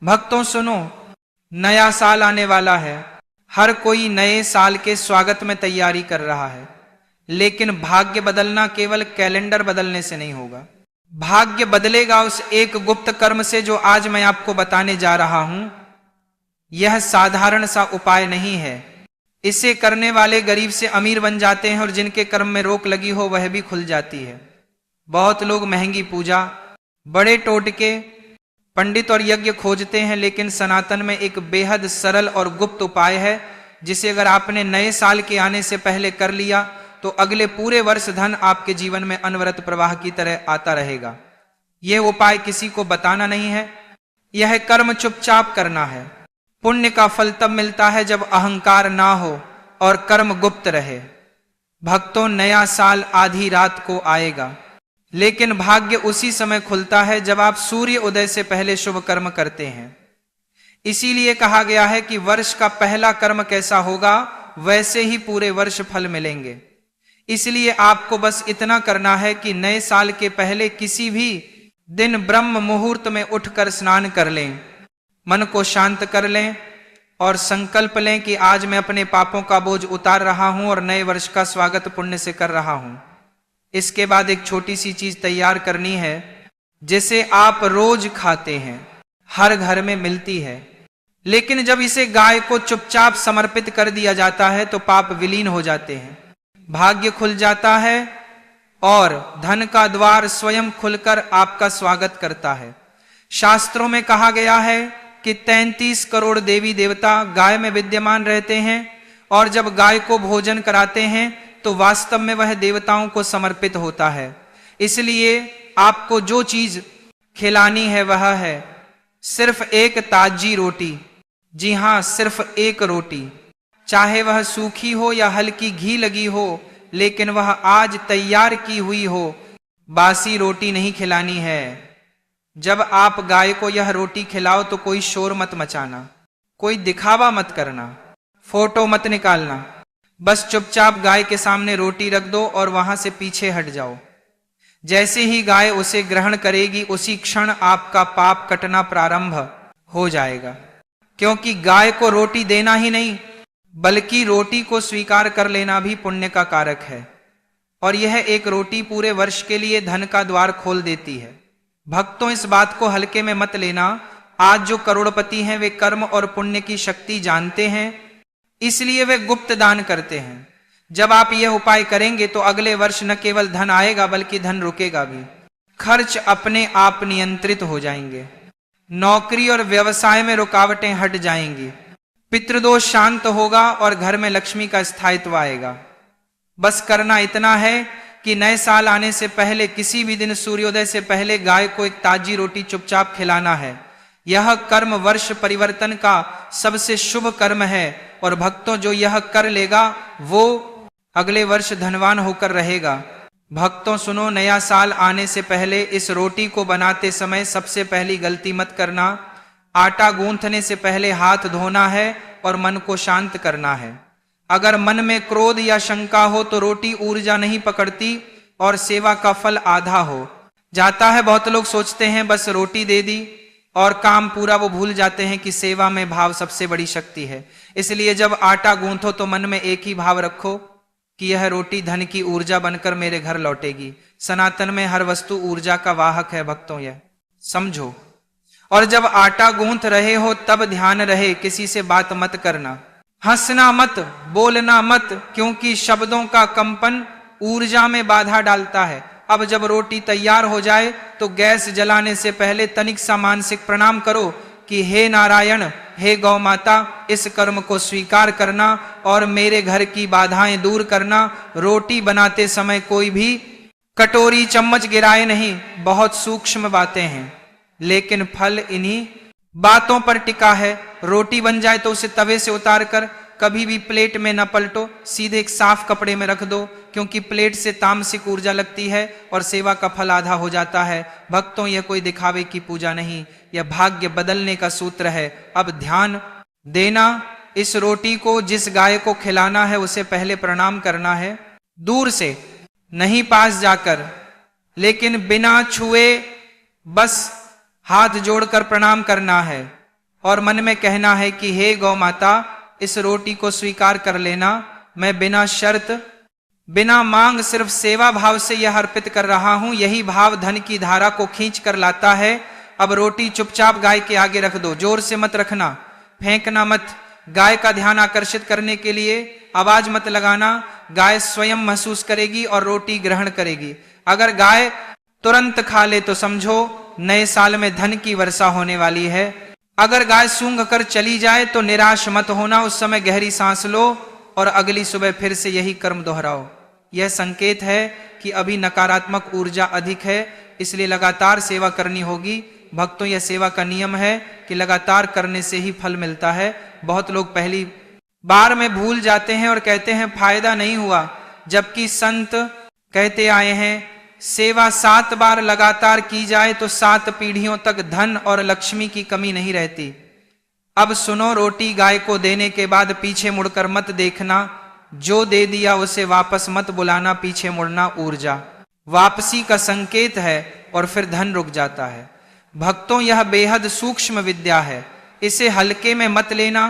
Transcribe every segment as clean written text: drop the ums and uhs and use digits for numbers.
भक्तों सुनो, नया साल आने वाला है। हर कोई नए साल के स्वागत में तैयारी कर रहा है, लेकिन भाग्य बदलना केवल कैलेंडर बदलने से नहीं होगा। भाग्य बदलेगा उस एक गुप्त कर्म से जो आज मैं आपको बताने जा रहा हूं। यह साधारण सा उपाय नहीं है। इसे करने वाले गरीब से अमीर बन जाते हैं और जिनके कर्म में रोक लगी हो वह भी खुल जाती है। बहुत लोग महंगी पूजा, बड़े टोटके, पंडित और यज्ञ खोजते हैं, लेकिन सनातन में एक बेहद सरल और गुप्त उपाय है जिसे अगर आपने नए साल के आने से पहले कर लिया तो अगले पूरे वर्ष धन आपके जीवन में अनवरत प्रवाह की तरह आता रहेगा। यह उपाय किसी को बताना नहीं है, यह कर्म चुपचाप करना है। पुण्य का फल तब मिलता है जब अहंकार ना हो और कर्म गुप्त रहे। भक्तों, नया साल आधी रात को आएगा, लेकिन भाग्य उसी समय खुलता है जब आप सूर्य उदय से पहले शुभ कर्म करते हैं। इसीलिए कहा गया है कि वर्ष का पहला कर्म कैसा होगा वैसे ही पूरे वर्ष फल मिलेंगे। इसलिए आपको बस इतना करना है कि नए साल के पहले किसी भी दिन ब्रह्म मुहूर्त में उठकर स्नान कर लें, मन को शांत कर लें और संकल्प लें कि आज मैं अपने पापों का बोझ उतार रहा हूं और नए वर्ष का स्वागत पुण्य से कर रहा हूं। इसके बाद एक छोटी सी चीज तैयार करनी है जिसे आप रोज खाते हैं, हर घर में मिलती है, लेकिन जब इसे गाय को चुपचाप समर्पित कर दिया जाता है तो पाप विलीन हो जाते हैं, भाग्य खुल जाता है और धन का द्वार स्वयं खुलकर आपका स्वागत करता है। शास्त्रों में कहा गया है कि 33 करोड़ देवी देवता गाय में विद्यमान रहते हैं और जब गाय को भोजन कराते हैं तो वास्तव में वह देवताओं को समर्पित होता है। इसलिए आपको जो चीज खिलानी है वह है सिर्फ एक ताजी रोटी। जी हां, सिर्फ एक रोटी, चाहे वह सूखी हो या हल्की घी लगी हो, लेकिन वह आज तैयार की हुई हो। बासी रोटी नहीं खिलानी है। जब आप गाय को यह रोटी खिलाओ तो कोई शोर मत मचाना, कोई दिखावा मत करना, फोटो मत निकालना। बस चुपचाप गाय के सामने रोटी रख दो और वहां से पीछे हट जाओ। जैसे ही गाय उसे ग्रहण करेगी उसी क्षण आपका पाप कटना प्रारंभ हो जाएगा, क्योंकि गाय को रोटी देना ही नहीं बल्कि रोटी को स्वीकार कर लेना भी पुण्य का कारक है। और यह एक रोटी पूरे वर्ष के लिए धन का द्वार खोल देती है। भक्तों, इस बात को हल्के में मत लेना। आज जो करोड़पति हैं वे कर्म और पुण्य की शक्ति जानते हैं, इसलिए वे गुप्त दान करते हैं। जब आप यह उपाय करेंगे तो अगले वर्ष न केवल धन आएगा बल्कि धन रुकेगा भी। खर्च अपने आप नियंत्रित हो जाएंगे, नौकरी और व्यवसाय में रुकावटें हट जाएंगी, पितृदोष शांत होगा और घर में लक्ष्मी का स्थायित्व आएगा। बस करना इतना है कि नए साल आने से पहले किसी भी दिन सूर्योदय से पहले गाय को एक ताजी रोटी चुपचाप खिलाना है। यह कर्म वर्ष परिवर्तन का सबसे शुभ कर्म है और भक्तों, जो यह कर लेगा वो अगले वर्ष धनवान होकर रहेगा। भक्तों सुनो, नया साल आने से पहले इस रोटी को बनाते समय सबसे पहली गलती मत करना। आटा गूंथने से पहले हाथ धोना है और मन को शांत करना है। अगर मन में क्रोध या शंका हो तो रोटी ऊर्जा नहीं पकड़ती और सेवा का फल आधा हो जाता है। बहुत लोग सोचते हैं बस रोटी दे दी और काम पूरा, वो भूल जाते हैं कि सेवा में भाव सबसे बड़ी शक्ति है। इसलिए जब आटा गूंथो तो मन में एक ही भाव रखो कि यह रोटी धन की ऊर्जा बनकर मेरे घर लौटेगी। सनातन में हर वस्तु ऊर्जा का वाहक है भक्तों, यह समझो। और जब आटा गूंथ रहे हो तब ध्यान रहे किसी से बात मत करना, हंसना मत, बोलना मत, क्योंकि शब्दों का कंपन ऊर्जा में बाधा डालता है। अब जब रोटी तैयार हो जाए तो गैस जलाने से पहले तनिक सा मानसिक प्रणाम करो कि हे नारायण, हे गौ माता, इस कर्म को स्वीकार करना और मेरे घर की बाधाएं दूर करना। रोटी बनाते समय कोई भी कटोरी चम्मच गिराए नहीं। बहुत सूक्ष्म बातें हैं, लेकिन फल इन्हीं बातों पर टिका है। रोटी बन जाए तो उसे तवे से उतार कर कभी भी प्लेट में न पलटो, सीधे एक साफ कपड़े में रख दो, क्योंकि प्लेट से तामसिक ऊर्जा लगती है और सेवा का फल आधा हो जाता है। भक्तों, यह कोई दिखावे की पूजा नहीं, यह भाग्य बदलने का सूत्र है। अब ध्यान देना, इस रोटी को जिस गाय को खिलाना है उसे पहले प्रणाम करना है, दूर से नहीं पास जाकर, लेकिन बिना छुए बस हाथ जोड़कर प्रणाम करना है। और मन में कहना है कि हे गौ माता, इस रोटी को स्वीकार कर लेना। मैं बिना शर्त बिना मांग सिर्फ सेवा भाव से यह अर्पित कर रहा हूं। यही भाव धन की धारा को खींच कर लाता है। अब रोटी चुपचाप गाय के आगे रख दो, जोर से मत रखना, फेंकना मत। गाय का ध्यान आकर्षित करने के लिए आवाज मत लगाना। गाय स्वयं महसूस करेगी और रोटी ग्रहण करेगी। अगर गाय तुरंत खा ले तो समझो नए साल में धन की वर्षा होने वाली है। अगर गाय सूंघ कर चली जाए तो निराश मत होना, उस समय गहरी सांस लो और अगली सुबह फिर से यही कर्म दोहराओ। यह संकेत है कि अभी नकारात्मक ऊर्जा अधिक है, इसलिए लगातार सेवा करनी होगी। भक्तों, यह सेवा का नियम है कि लगातार करने से ही फल मिलता है। बहुत लोग पहली बार में भूल जाते हैं और कहते हैं फायदा नहीं हुआ, जबकि संत कहते आए हैं सेवा 7 बार लगातार की जाए तो 7 पीढ़ियों तक धन और लक्ष्मी की कमी नहीं रहती। अब सुनो, रोटी गाय को देने के बाद पीछे मुड़कर मत देखना। जो दे दिया उसे वापस मत बुलाना। पीछे मुड़ना ऊर्जा वापसी का संकेत है और फिर धन रुक जाता है। भक्तों, यह बेहद सूक्ष्म विद्या है, इसे हल्के में मत लेना।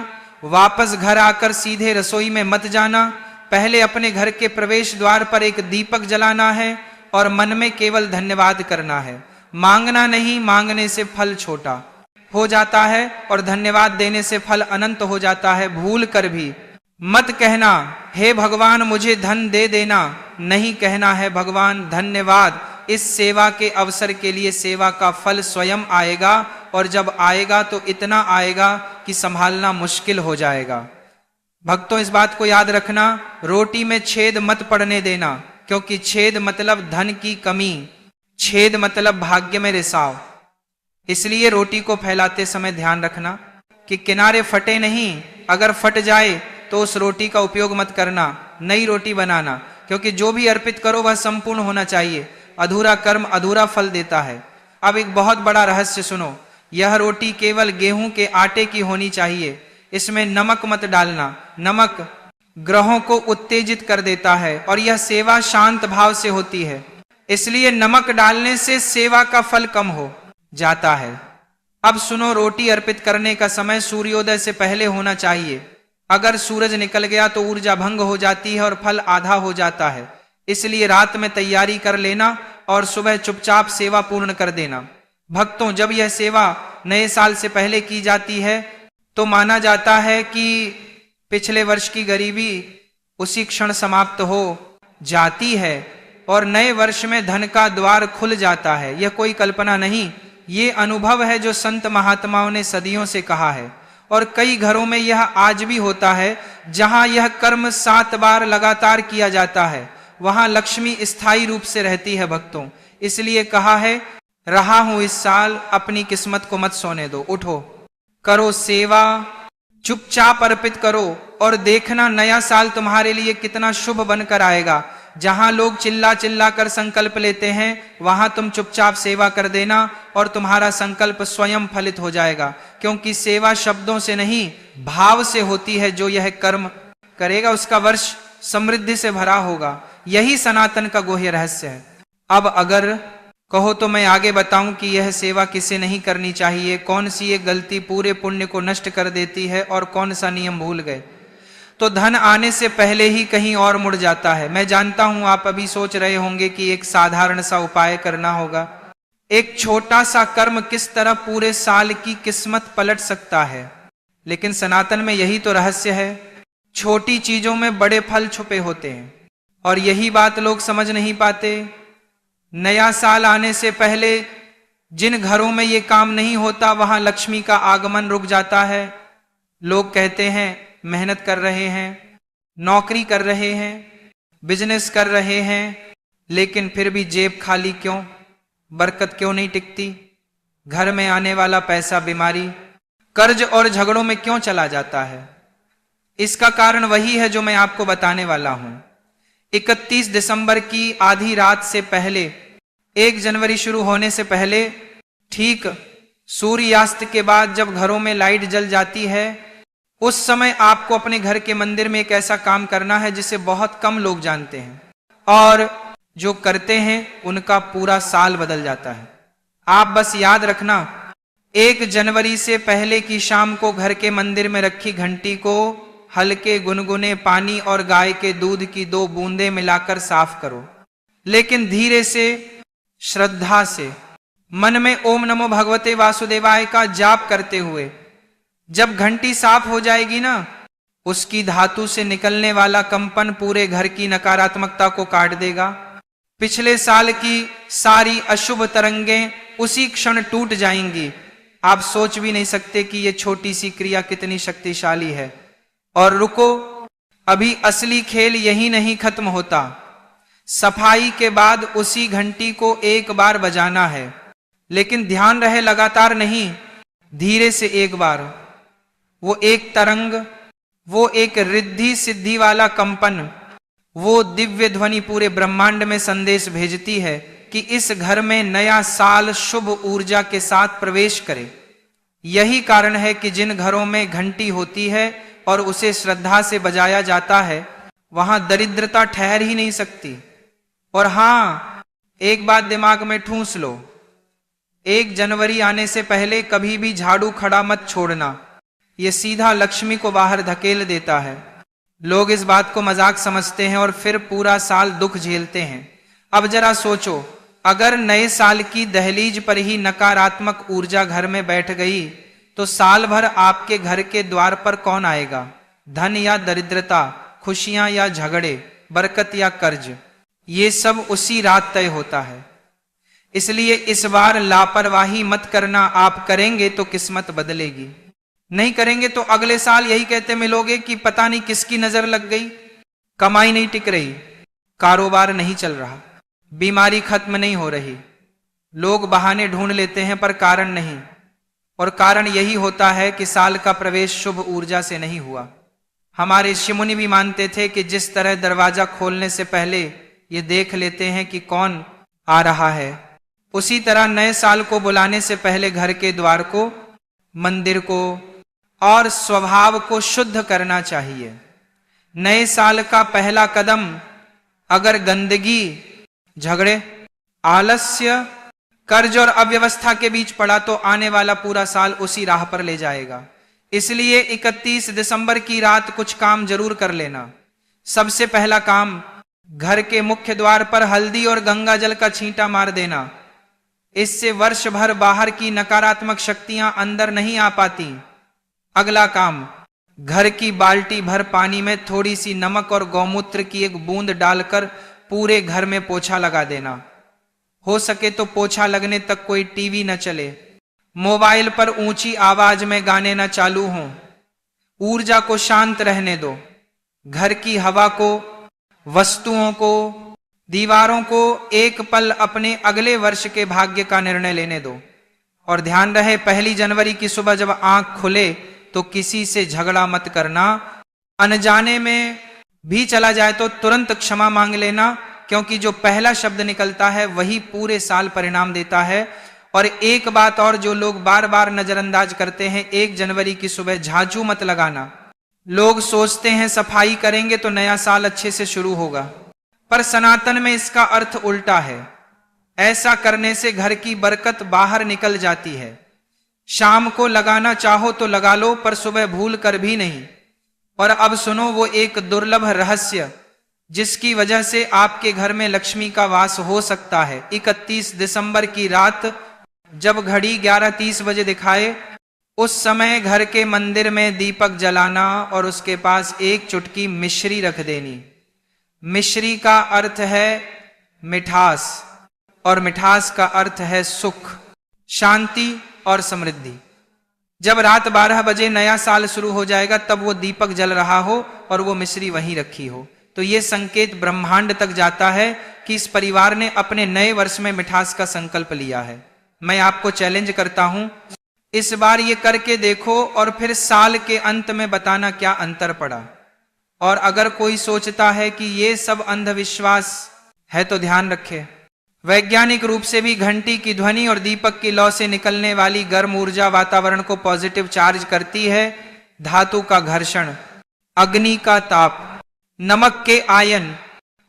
वापस घर आकर सीधे रसोई में मत जाना। पहले अपने घर के प्रवेश द्वार पर एक दीपक जलाना है और मन में केवल धन्यवाद करना है। मांगना नहीं, मांगने से फल छोटा हो जाता है और धन्यवाद देने से फल अनंत हो जाता है। भूल कर भी मत कहना हे भगवान मुझे धन दे देना, नहीं कहना है भगवान धन्यवाद। इस सेवा के अवसर के लिए सेवा का फल स्वयं आएगा और जब आएगा तो इतना आएगा कि संभालना मुश्किल हो जाएगा। भक्तों, इस बात को याद रखना, रोटी में छेद मत पड़ने देना, क्योंकि छेद मतलब धन की कमी, छेद मतलब भाग्य में रिसाव। इसलिए रोटी को फैलाते समय ध्यान रखना कि किनारे फटे नहीं। अगर फट जाए तो उस रोटी का उपयोग मत करना, नई रोटी बनाना, क्योंकि जो भी अर्पित करो वह संपूर्ण होना चाहिए। अधूरा कर्म अधूरा फल देता है। अब एक बहुत बड़ा रहस्य सुनो, यह रोटी केवल गेहूं के आटे की होनी चाहिए। इसमें नमक मत डालना, नमक ग्रहों को उत्तेजित कर देता है और यह सेवा शांत भाव से होती है, इसलिए नमक डालने से सेवा का फल कम हो जाता है। अब सुनो, रोटी अर्पित करने का समय सूर्योदय से पहले होना चाहिए। अगर सूरज निकल गया तो ऊर्जा भंग हो जाती है और फल आधा हो जाता है। इसलिए रात में तैयारी कर लेना और सुबह चुपचाप सेवा पूर्ण कर देना। भक्तों, जब यह सेवा नए साल से पहले की जाती है तो माना जाता है कि पिछले वर्ष की गरीबी उसी क्षण समाप्त हो जाती है और नए वर्ष में धन का द्वार खुल जाता है। यह कोई कल्पना नहीं, ये अनुभव है जो संत महात्माओं ने सदियों से कहा है और कई घरों में यह आज भी होता है। जहां यह कर्म 7 बार लगातार किया जाता है वहां लक्ष्मी स्थायी रूप से रहती है। भक्तों, इसलिए कहा है रहा हूं इस साल, अपनी किस्मत को मत सोने दो, उठो, करो सेवा, चुपचाप अर्पित करो और देखना नया साल तुम्हारे लिए कितना शुभ बनकर आएगा। जहां लोग चिल्ला चिल्ला कर संकल्प लेते हैं वहां तुम चुपचाप सेवा कर देना और तुम्हारा संकल्प स्वयं फलित हो जाएगा, क्योंकि सेवा शब्दों से नहीं भाव से होती है। जो यह कर्म करेगा उसका वर्ष समृद्धि से भरा होगा। यही सनातन का गुह्य रहस्य है। अब अगर कहो तो मैं आगे बताऊं कि यह सेवा किसे नहीं करनी चाहिए, कौन सी एक गलती पूरे पुण्य को नष्ट कर देती है और कौन सा नियम भूल गए तो धन आने से पहले ही कहीं और मुड़ जाता है। मैं जानता हूं आप अभी सोच रहे होंगे कि एक साधारण सा उपाय करना होगा। एक छोटा सा कर्म किस तरह पूरे साल की किस्मत पलट सकता है, लेकिन सनातन में यही तो रहस्य है। छोटी चीजों में बड़े फल छुपे होते हैं और यही बात लोग समझ नहीं पाते। नया साल आने से पहले जिन घरों में ये काम नहीं होता वहां लक्ष्मी का आगमन रुक जाता है। लोग कहते हैं मेहनत कर रहे हैं, नौकरी कर रहे हैं, बिजनेस कर रहे हैं, लेकिन फिर भी जेब खाली क्यों, बरकत क्यों नहीं टिकती, घर में आने वाला पैसा बीमारी, कर्ज और झगड़ों में क्यों चला जाता है। इसका कारण वही है जो मैं आपको बताने वाला हूं। 31 दिसंबर की आधी रात से पहले, 1 जनवरी शुरू होने से पहले, ठीक सूर्यास्त के बाद जब घरों में लाइट जल जाती है, उस समय आपको अपने घर के मंदिर में एक ऐसा काम करना है जिसे बहुत कम लोग जानते हैं और जो करते हैं उनका पूरा साल बदल जाता है। आप बस याद रखना, 1 जनवरी से पहले की शाम को घर के मंदिर में रखी घंटी को हल्के गुनगुने पानी और गाय के दूध की 2 बूंदें मिलाकर साफ करो, लेकिन धीरे से, श्रद्धा से, मन में ओम नमो भगवते वासुदेवाय का जाप करते हुए। जब घंटी साफ हो जाएगी ना, उसकी धातु से निकलने वाला कंपन पूरे घर की नकारात्मकता को काट देगा। पिछले साल की सारी अशुभ तरंगें उसी क्षण टूट जाएंगी। आप सोच भी नहीं सकते कि यह छोटी सी क्रिया कितनी शक्तिशाली है। और रुको, अभी असली खेल यही नहीं खत्म होता। सफाई के बाद उसी घंटी को 1 बार बजाना है, लेकिन ध्यान रहे लगातार नहीं, धीरे से 1 बार। वो एक तरंग, वो एक रिद्धि सिद्धि वाला कंपन, वो दिव्य ध्वनि पूरे ब्रह्मांड में संदेश भेजती है कि इस घर में नया साल शुभ ऊर्जा के साथ प्रवेश करे। यही कारण है कि जिन घरों में घंटी होती है और उसे श्रद्धा से बजाया जाता है, वहां दरिद्रता ठहर ही नहीं सकती। और हां, एक बात दिमाग में ठूंस लो, 1 जनवरी आने से पहले कभी भी झाड़ू खड़ा मत छोड़ना। यह सीधा लक्ष्मी को बाहर धकेल देता है। लोग इस बात को मजाक समझते हैं और फिर पूरा साल दुख झेलते हैं। अब जरा सोचो, अगर नए साल की दहलीज पर ही नकारात्मक ऊर्जा घर में बैठ गई, तो साल भर आपके घर के द्वार पर कौन आएगा? धन या दरिद्रता, खुशियां या झगड़े, बरकत या कर्ज, ये सब उसी रात तय होता है। इसलिए इस बार लापरवाही मत करना। आप करेंगे तो किस्मत बदलेगी, नहीं करेंगे तो अगले साल यही कहते मिलोगे कि पता नहीं किसकी नजर लग गई, कमाई नहीं टिक रही, कारोबार नहीं चल रहा, बीमारी खत्म नहीं हो रही। लोग बहाने ढूंढ लेते हैं पर कारण नहीं, और कारण यही होता है कि साल का प्रवेश शुभ ऊर्जा से नहीं हुआ। हमारे ऋषि-मुनि भी मानते थे कि जिस तरह दरवाजा खोलने से पहले ये देख लेते हैं कि कौन आ रहा है, उसी तरह नए साल को बुलाने से पहले घर के द्वार को, मंदिर को और स्वभाव को शुद्ध करना चाहिए। नए साल का पहला कदम अगर गंदगी, झगड़े, आलस्य, कर्ज और अव्यवस्था के बीच पड़ा, तो आने वाला पूरा साल उसी राह पर ले जाएगा। इसलिए 31 दिसंबर की रात कुछ काम जरूर कर लेना। सबसे पहला काम, घर के मुख्य द्वार पर हल्दी और गंगा जल का छींटा मार देना। इससे वर्ष भर बाहर की नकारात्मक शक्तियां अंदर नहीं आ पाती। अगला काम, घर की बाल्टी भर पानी में थोड़ी सी नमक और गौमूत्र की 1 बूंद डालकर पूरे घर में पोछा लगा देना। हो सके तो पोछा लगने तक कोई टीवी न चले, मोबाइल पर ऊंची आवाज में गाने न चालू हों। ऊर्जा को शांत रहने दो। घर की हवा को, वस्तुओं को, दीवारों को एक पल अपने अगले वर्ष के भाग्य का निर्णय लेने दो। और ध्यान रहे, 1 जनवरी की सुबह जब आंख खुले तो किसी से झगड़ा मत करना। अनजाने में भी चला जाए तो तुरंत क्षमा मांग लेना, क्योंकि जो पहला शब्द निकलता है वही पूरे साल परिणाम देता है। और एक बात और जो लोग बार बार नजरअंदाज करते हैं, 1 जनवरी की सुबह झांझू मत लगाना। लोग सोचते हैं सफाई करेंगे तो नया साल अच्छे से शुरू होगा, पर सनातन में इसका अर्थ उल्टा है। ऐसा करने से घर की बरकत बाहर निकल जाती है। शाम को लगाना चाहो तो लगा लो, पर सुबह भूल कर भी नहीं। और अब सुनो वो एक दुर्लभ रहस्य, जिसकी वजह से आपके घर में लक्ष्मी का वास हो सकता है। 31 दिसंबर की रात जब घड़ी 11:30 बजे दिखाए, उस समय घर के मंदिर में दीपक जलाना और उसके पास 1 चुटकी मिश्री रख देनी। मिश्री का अर्थ है मिठास, और मिठास का अर्थ है सुख, शांति और समृद्धि। जब रात 12 बजे नया साल शुरू हो जाएगा, तब वो दीपक जल रहा हो और वो मिश्री वहीं रखी हो, तो ये संकेत ब्रह्मांड तक जाता है कि इस परिवार ने अपने नए वर्ष में मिठास का संकल्प लिया है। मैं आपको चैलेंज करता हूं, इस बार ये करके देखो और फिर साल के अंत में बताना क्या अंतर पड़ा। और अगर कोई सोचता है कि ये सब अंधविश्वास है तो ध्यान रखे, वैज्ञानिक रूप से भी घंटी की ध्वनि और दीपक की लौ से निकलने वाली गर्म ऊर्जा वातावरण को पॉजिटिव चार्ज करती है। धातु का घर्षण, अग्नि का ताप, नमक के आयन,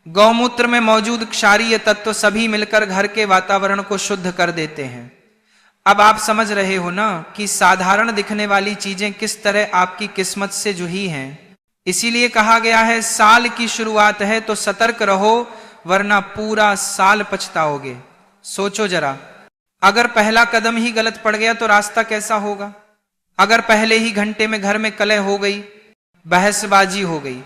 गौमूत्र में मौजूद क्षारीय तत्व सभी मिलकर घर के वातावरण को शुद्ध कर देते हैं। अब आप समझ रहे हो ना कि साधारण दिखने वाली चीजें किस तरह आपकी किस्मत से जुड़ी हैं। इसीलिए कहा गया है साल की शुरुआत है तो सतर्क रहो, वरना पूरा साल पछताओगे। सोचो जरा, अगर पहला कदम ही गलत पड़ गया तो रास्ता कैसा होगा। अगर पहले ही घंटे में घर में कलह हो गई, बहसबाजी हो गई,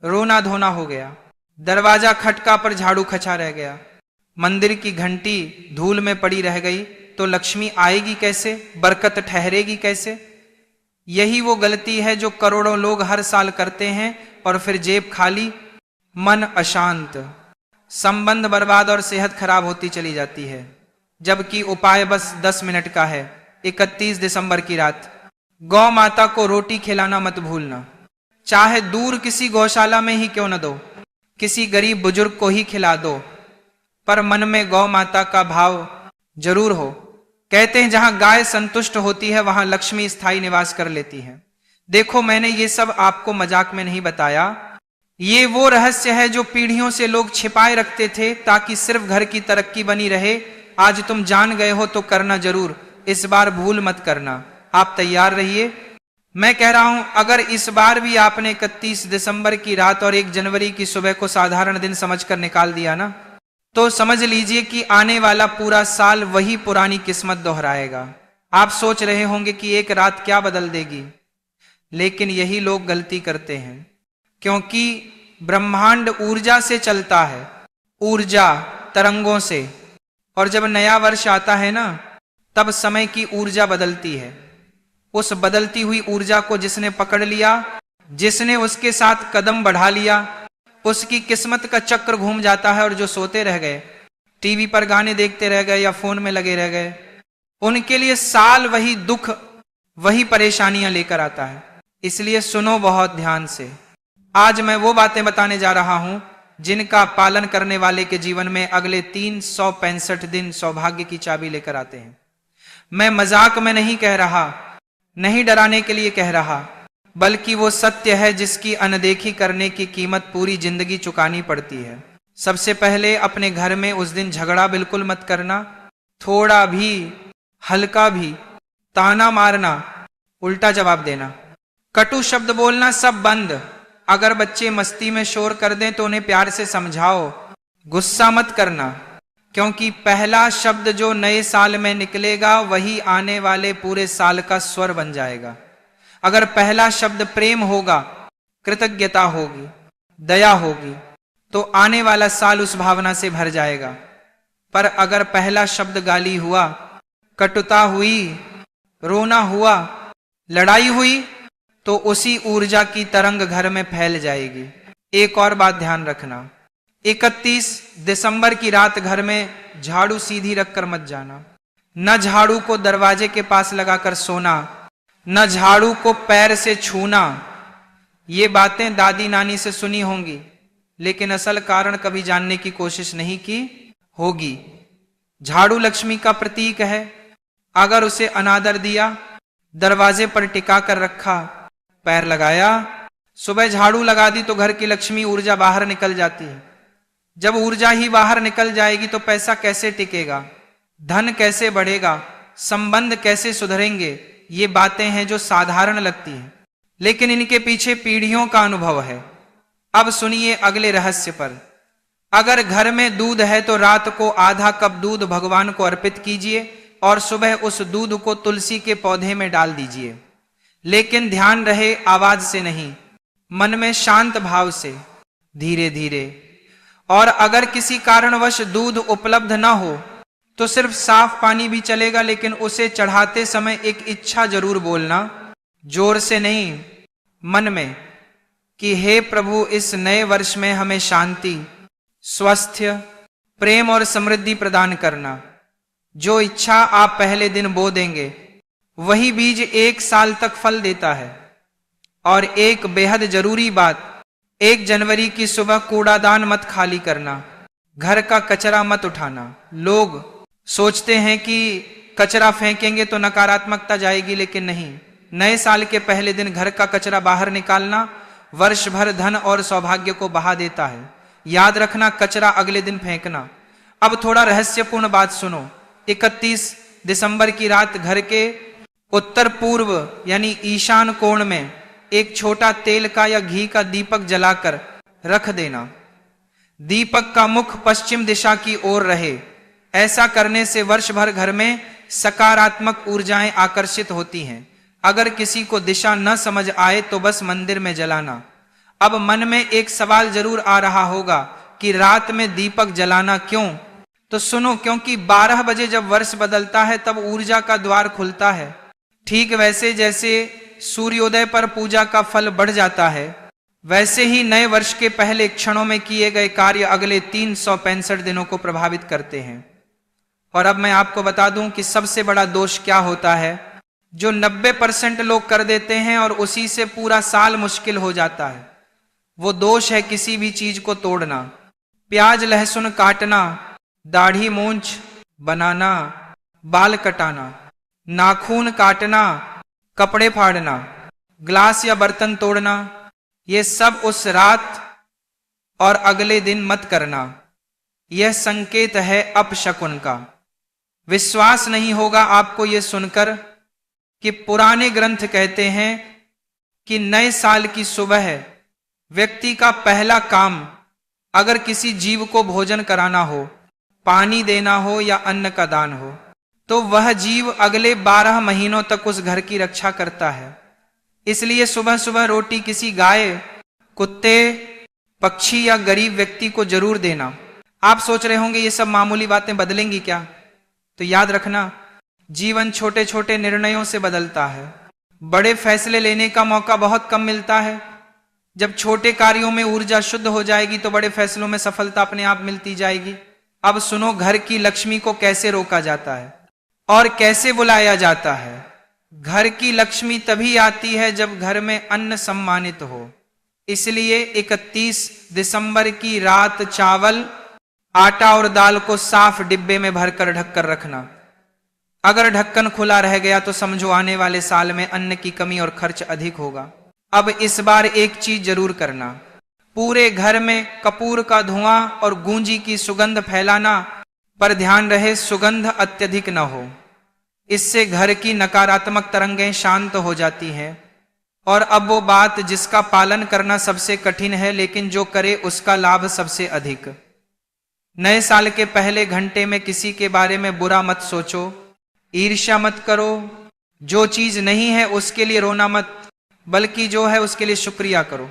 रोना धोना हो गया, दरवाजा खटका पर झाड़ू खचा रह गया, मंदिर की घंटी धूल में पड़ी रह गई, तो लक्ष्मी आएगी कैसे, बरकत ठहरेगी कैसे। यही वो गलती है जो करोड़ों लोग हर साल करते हैं और फिर जेब खाली, मन अशांत, संबंध बर्बाद और सेहत खराब होती चली जाती है। जबकि उपाय बस 10 मिनट का है। 31 दिसंबर की रात गौ माता को रोटी खिलाना मत भूलना। चाहे दूर किसी गौशाला में ही क्यों न दो, किसी गरीब बुजुर्ग को ही खिला दो, पर मन में गौ माता का भाव जरूर हो। कहते हैं जहां गाय संतुष्ट होती है वहां लक्ष्मी स्थायी निवास कर लेती है। देखो, मैंने ये सब आपको मजाक में नहीं बताया। ये वो रहस्य है जो पीढ़ियों से लोग छिपाए रखते थे ताकि सिर्फ घर की तरक्की बनी रहे। आज तुम जान गए हो तो करना जरूर, इस बार भूल मत करना। आप तैयार रहिए। मैं कह रहा हूं, अगर इस बार भी आपने 31 दिसंबर की रात और 1 जनवरी की सुबह को साधारण दिन समझकर निकाल दिया ना, तो समझ लीजिए कि आने वाला पूरा साल वही पुरानी किस्मत दोहराएगा। आप सोच रहे होंगे कि एक रात क्या बदल देगी, लेकिन यही लोग गलती करते हैं, क्योंकि ब्रह्मांड ऊर्जा से चलता है, ऊर्जा तरंगों से। और जब नया वर्ष आता है ना, तब समय की ऊर्जा बदलती है। उस बदलती हुई ऊर्जा को जिसने पकड़ लिया, जिसने उसके साथ कदम बढ़ा लिया, उसकी किस्मत का चक्र घूम जाता है। और जो सोते रह गए, टीवी पर गाने देखते रह गए या फोन में लगे रह गए, उनके लिए साल वही दुख, वही परेशानियां लेकर आता है। इसलिए सुनो बहुत ध्यान से। आज मैं वो बातें बताने जा रहा हूं जिनका पालन करने वाले के जीवन में अगले 365 दिन सौभाग्य की चाबी लेकर आते हैं। मैं मजाक में नहीं कह रहा, नहीं डराने के लिए कह रहा, बल्कि वो सत्य है जिसकी अनदेखी करने की कीमत पूरी जिंदगी चुकानी पड़ती है। सबसे पहले अपने घर में उस दिन झगड़ा बिल्कुल मत करना, थोड़ा भी, हल्का भी, ताना मारना, उल्टा जवाब देना, कटु शब्द बोलना, सब बंद। अगर बच्चे मस्ती में शोर कर दें तो उन्हें प्यार से समझाओ, गुस्सा मत करना, क्योंकि पहला शब्द जो नए साल में निकलेगा वही आने वाले पूरे साल का स्वर बन जाएगा। अगर पहला शब्द प्रेम होगा, कृतज्ञता होगी, दया होगी, तो आने वाला साल उस भावना से भर जाएगा। पर अगर पहला शब्द गाली हुआ, कटुता हुई, रोना हुआ, लड़ाई हुई, तो उसी ऊर्जा की तरंग घर में फैल जाएगी। एक और बात ध्यान रखना, 31 दिसंबर की रात घर में झाड़ू सीधी रखकर मत जाना। न झाड़ू को दरवाजे के पास लगाकर सोना, न झाड़ू को पैर से छूना। ये बातें दादी नानी से सुनी होंगी, लेकिन असल कारण कभी जानने की कोशिश नहीं की होगी। झाड़ू लक्ष्मी का प्रतीक है। अगर उसे अनादर दिया, दरवाजे पर टिका कर रखा, पैर लगाया, सुबह झाड़ू लगा दी, तो घर की लक्ष्मी ऊर्जा बाहर निकल जाती है। जब ऊर्जा ही बाहर निकल जाएगी तो पैसा कैसे टिकेगा, धन कैसे बढ़ेगा, संबंध कैसे सुधरेंगे। ये बातें हैं जो साधारण लगती हैं, लेकिन इनके पीछे पीढ़ियों का अनुभव है। अब सुनिए अगले रहस्य पर। अगर घर में दूध है तो रात को आधा कप दूध भगवान को अर्पित कीजिए और सुबह उस दूध को तुलसी के पौधे में डाल दीजिए। लेकिन ध्यान रहे, आवाज से नहीं, मन में शांत भाव से, धीरे धीरे। और अगर किसी कारणवश दूध उपलब्ध ना हो तो सिर्फ साफ पानी भी चलेगा, लेकिन उसे चढ़ाते समय एक इच्छा जरूर बोलना, जोर से नहीं, मन में, कि हे प्रभु, इस नए वर्ष में हमें शांति, स्वास्थ्य, प्रेम और समृद्धि प्रदान करना। जो इच्छा आप पहले दिन बो देंगे, वही बीज 1 साल तक फल देता है। और एक बेहद जरूरी बात, 1 जनवरी की सुबह कूड़ादान मत खाली करना, घर का कचरा मत उठाना। लोग सोचते हैं कि कचरा फेंकेंगे तो नकारात्मकता जाएगी, लेकिन नहीं। नए साल के पहले दिन घर का कचरा बाहर निकालना वर्ष भर धन और सौभाग्य को बहा देता है। याद रखना, कचरा अगले दिन फेंकना। अब थोड़ा रहस्यपूर्ण बात सुनो। 31 दिसंबर की रात घर के उत्तर पूर्व यानी ईशान कोण में एक छोटा तेल का या घी का दीपक जलाकर रख देना। दीपक का मुख पश्चिम दिशा की ओर रहे। ऐसा करने से वर्ष भर घर में सकारात्मक ऊर्जाएं आकर्षित होती हैं। अगर किसी को दिशा न समझ आए तो बस मंदिर में जलाना। अब मन में एक सवाल जरूर आ रहा होगा कि रात में दीपक जलाना क्यों? तो सुनो, क्योंकि 12 बजे जब वर्ष बदलता है तब ऊर्जा का द्वार खुलता है। ठीक वैसे जैसे सूर्योदय पर पूजा का फल बढ़ जाता है, वैसे ही नए वर्ष के पहले क्षणों में किए गए कार्य अगले 365 दिनों को प्रभावित करते हैं। और अब मैं आपको बता दूं कि सबसे बड़ा दोष क्या होता है जो 90% लोग कर देते हैं और उसी से पूरा साल मुश्किल हो जाता है। वो दोष है किसी भी चीज को तोड़ना। प्याज लहसुन काटना, दाढ़ी मूंछ बनाना, बाल कटाना, नाखून काटना, कपड़े फाड़ना, ग्लास या बर्तन तोड़ना, ये सब उस रात और अगले दिन मत करना। यह संकेत है अपशकुन का। विश्वास नहीं होगा आपको यह सुनकर कि पुराने ग्रंथ कहते हैं कि नए साल की सुबह व्यक्ति का पहला काम अगर किसी जीव को भोजन कराना हो, पानी देना हो या अन्न का दान हो, तो वह जीव अगले 12 महीनों तक उस घर की रक्षा करता है। इसलिए सुबह सुबह रोटी किसी गाय, कुत्ते, पक्षी या गरीब व्यक्ति को जरूर देना। आप सोच रहे होंगे ये सब मामूली बातें बदलेंगी क्या? तो याद रखना, जीवन छोटे छोटे निर्णयों से बदलता है। बड़े फैसले लेने का मौका बहुत कम मिलता है। जब छोटे कार्यों में ऊर्जा शुद्ध हो जाएगी तो बड़े फैसलों में सफलता अपने आप मिलती जाएगी। अब सुनो, घर की लक्ष्मी को कैसे रोका जाता है और कैसे बुलाया जाता है। घर की लक्ष्मी तभी आती है जब घर में अन्न सम्मानित हो। इसलिए 31 दिसंबर की रात चावल, आटा और दाल को साफ डिब्बे में भरकर ढककर रखना। अगर ढक्कन खुला रह गया तो समझो आने वाले साल में अन्न की कमी और खर्च अधिक होगा। अब इस बार एक चीज जरूर करना, पूरे घर में कपूर का धुआं और गूंजी की सुगंध फैलाना, पर ध्यान रहे सुगंध अत्यधिक न हो। इससे घर की नकारात्मक तरंगें शांत हो जाती हैं। और अब वो बात जिसका पालन करना सबसे कठिन है, लेकिन जो करे उसका लाभ सबसे अधिक। नए साल के पहले घंटे में किसी के बारे में बुरा मत सोचो, ईर्ष्या मत करो। जो चीज नहीं है उसके लिए रोना मत, बल्कि जो है उसके लिए शुक्रिया करो।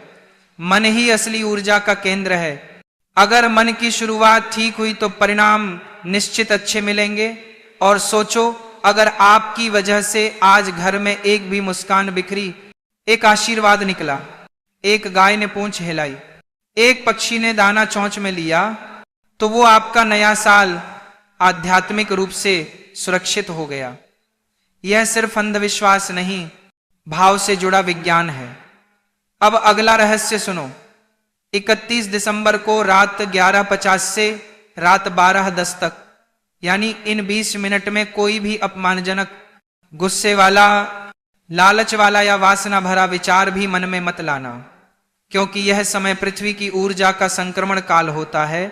मन ही असली ऊर्जा का केंद्र है। अगर मन की शुरुआत ठीक हुई तो परिणाम निश्चित अच्छे मिलेंगे। और सोचो, अगर आपकी वजह से आज घर में एक भी मुस्कान बिखरी, एक आशीर्वाद निकला, एक गाय ने पूंछ हिलाई, एक पक्षी ने दाना चोंच में लिया, तो वो आपका नया साल आध्यात्मिक रूप से सुरक्षित हो गया। यह सिर्फ अंधविश्वास नहीं, भाव से जुड़ा विज्ञान है। अब अगला रहस्य सुनो। 31 दिसंबर को रात 11:50 से रात 12:10 तक, यानी इन 20 मिनट में कोई भी अपमानजनक, गुस्से वाला, लालच वाला या वासना भरा विचार भी मन में मत लाना, क्योंकि यह समय पृथ्वी की ऊर्जा का संक्रमण काल होता है।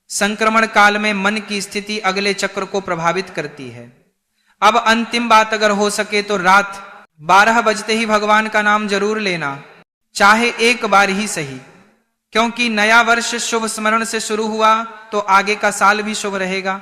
संक्रमण काल में मन की स्थिति अगले चक्र को प्रभावित करती है। अब अंतिम बात, अगर हो सके तो रात 12 बजते ही भगवान का नाम जरूर लेना, चाहे एक बार ही सही, क्योंकि नया वर्ष शुभ स्मरण से शुरू हुआ तो आगे का साल भी शुभ रहेगा।